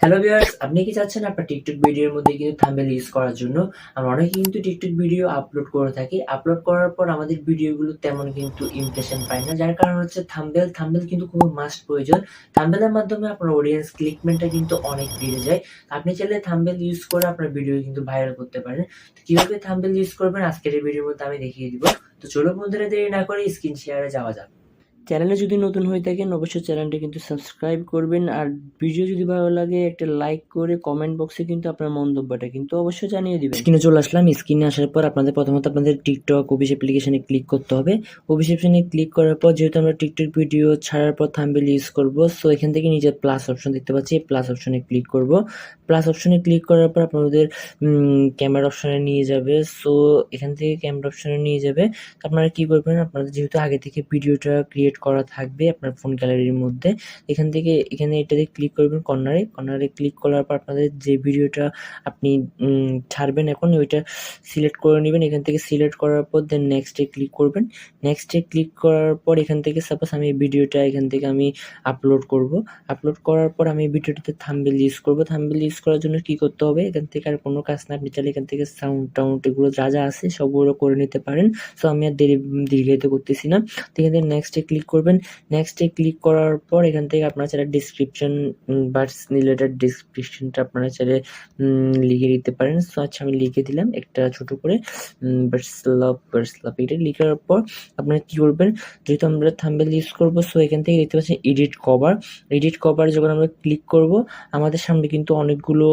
Hello viewers, আপনি কি চাচ্ছেন আপনার টিকটক ভিডিওর মধ্যে কিন্তু থাম্বনেল ইউজ করার জন্য? আমরা অনেকে কিন্তু টিকটক ভিডিও আপলোড করে থাকি। আপলোড করার পর আমাদের ভিডিওগুলো তেমন কিন্তু ইমপ্রেশন পায় না। যার কারণ হচ্ছে থাম্বনেল কিন্তু খুব মাস্ট প্রয়োজন। থাম্বনেলের মাধ্যমে আপনার অডিয়েন্স ক্লিকমেন্টটা কিন্তু অনেক বেড়ে যায়। আপনি চাইলে থাম্বনেল ইউজ করে আপনার ভিডিও কিন্তু ভাইরাল করতে পারেন। তো কিভাবে থাম্বনেল ইউজ করবেন আজকের এই ভিডিওর মধ্যে আমি দেখিয়ে দিব। তো চলো বন্ধুরা, দেরি না করে স্ক্রিন শেয়ারে যাওয়া যাক। চ্যানেলে যদি নতুন হয়ে থাকেন অবশ্যই চ্যানেলটি কিন্তু সাবস্ক্রাইব করবেন, আর ভিডিও যদি ভালো লাগে একটা লাইক করে কমেন্ট বক্সে কিন্তু আপনার মন্তব্যটা কিন্তু অবশ্যই জানিয়ে দিবেন। স্ক্রিনে চলে আসলাম। স্ক্রিনে আসার পর প্রথমত আপনাদের টিকটক অফিস অ্যাপ্লিকেশনে ক্লিক করতে হবে। অফিস অপশনে ক্লিক করার পর যেহেতু আমরা টিকটক ভিডিও ছাড়ার পর থাম্বনেল ইউজ করব, সো এখান থেকে নিচে প্লাস অপশন দেখতে পাচ্ছি, প্লাস অপশনে ক্লিক করব। প্লাস অপশনে ক্লিক করার পর আপনাদের ক্যামেরা অপশনে নিয়ে যাবে। সো এখান থেকে ক্যামেরা অপশনে নিয়ে যাবে। আপনারা কি করবেন, আপনাদের যেহেতু আগে থেকে ভিডিওটা ক্রিয়েট করা থাকবে আপনার ফোন গ্যালারির মধ্যে, এখানে এটাতে ক্লিক করবেন। কর্নারে ক্লিক করার পর আপনাদের যে ভিডিওটা আপনি ছাড়বেন এখন ওইটা সিলেক্ট করে নেবেন। এখান থেকে সিলেক্ট করার পর দেন নেক্সটে ক্লিক করবেন। নেক্সটে ক্লিক করার পর এখান থেকে সাপোজ আমি ভিডিওটা এখান থেকে আমি আপলোড করব। আপলোড করার পর আমি ভিডিওটাতে থাম্বনেল ইউজ করব। থাম্বনেল ইউজ করার জন্য কি করতে হবে, এখান থেকে আর কোনো কাজ না, আপনি চাইলে এখান থেকে সাউন্ড এগুলো যা আছে সবগুলো করে নিতে পারেন। সো আমি আর দীর্ঘায়িত করতেছি না। তো এখান থেকে নেক্সটে ক্লিক করবেন। নেক্সটে ক্লিক করার পর এখান থেকে আপনারা চাইলে ডিসক্রিপশন বা রিলেটেড ডিসক্রিপশনটা আপনারা চাইলে লিখে দিতে পারেন। সো আচ্ছা, আমি লিখে দিলাম একটা ছোট করে বার্ডস লাভ এটা লিখার পর আপনারা কি করবেন, যেহেতু আমরা থাম্বনেল ইউজ করবো, সো এখান থেকে দেখতে পাচ্ছেন এডিট কভার যখন আমরা ক্লিক করব আমাদের সামনে কিন্তু অনেকগুলো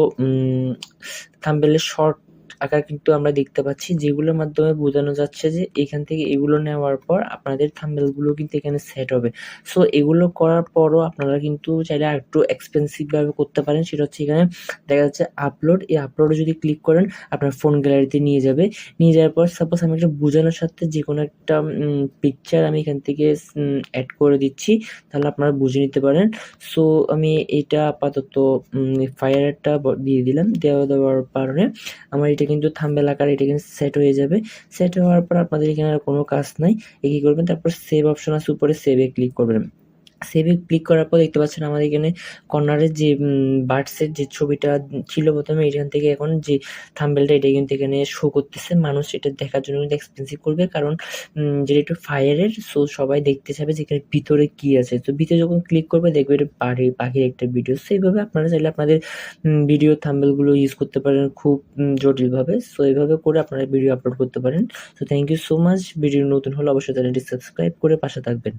থাম্বনেলের শর্ট আকার কিন্তু আমরা দেখতে পাচ্ছি, যেগুলোর মাধ্যমে বোঝানো যাচ্ছে যে এখান থেকে এগুলো নেওয়ার পর আপনাদের থাম্বনেলগুলো কিন্তু এখানে সেট হবে। সো এগুলো করার পরও আপনারা কিন্তু চাইলে আরেকটু এক্সপেন্সিভ ভাবে করতে পারেন। সেটা হচ্ছে এখানে দেখা যাচ্ছে আপলোড, এই আপলোডে যদি ক্লিক করেন আপনার ফোন গ্যালারিতে নিয়ে যাবে। নিয়ে যাওয়ার পর সাপোজ আমি একটা বোঝানোর সাথে যে কোনো একটা পিকচার আমি এখান থেকে অ্যাড করে দিচ্ছি, তাহলে আপনারা বুঝে নিতে পারেন। সো আমি এটা আপাতত ফায়ারটা দিয়ে দিলাম। দেওয়ার কারণে আমার এটা কিন্তু থাম্বনেল আকারে এটা কিন্তু সেট হয়ে যাবে। সেট হওয়ার পর আপনাদের এখানে আর কোনো কাজ নাই। কি করবেন, তারপর সেভ অপশন আছে উপরে, সেভে ক্লিক করবেন। সেভে ক্লিক করার পর দেখতে পাচ্ছেন আমাদের এখানে কর্নারের যে বার্ডসের যে ছবিটা ছিল প্রথমে, এখান থেকে এখন যে থাম্বনেলটা এটা কিন্তু এখানে শো করতেছে। মানুষ এটা দেখার জন্য কিন্তু এক্সপেন্সিভ করবে, কারণ যেটা একটু ফায়ারের, সো সবাই দেখতে চাবে যে এখানে ভিতরে কি আছে। তো ভিতরে যখন ক্লিক করবে দেখবে এটা পাখির একটা ভিডিও। সো এইভাবে আপনারা চাইলে আপনাদের ভিডিও থাম্বনেলগুলো ইউজ করতে পারেন খুব জটিলভাবে। সো এইভাবে করে আপনারা ভিডিও আপলোড করতে পারেন। So thank you so much. Video নতুন হলে অবশ্যই চ্যানেলটি সাবস্ক্রাইব করে পাশে থাকবেন।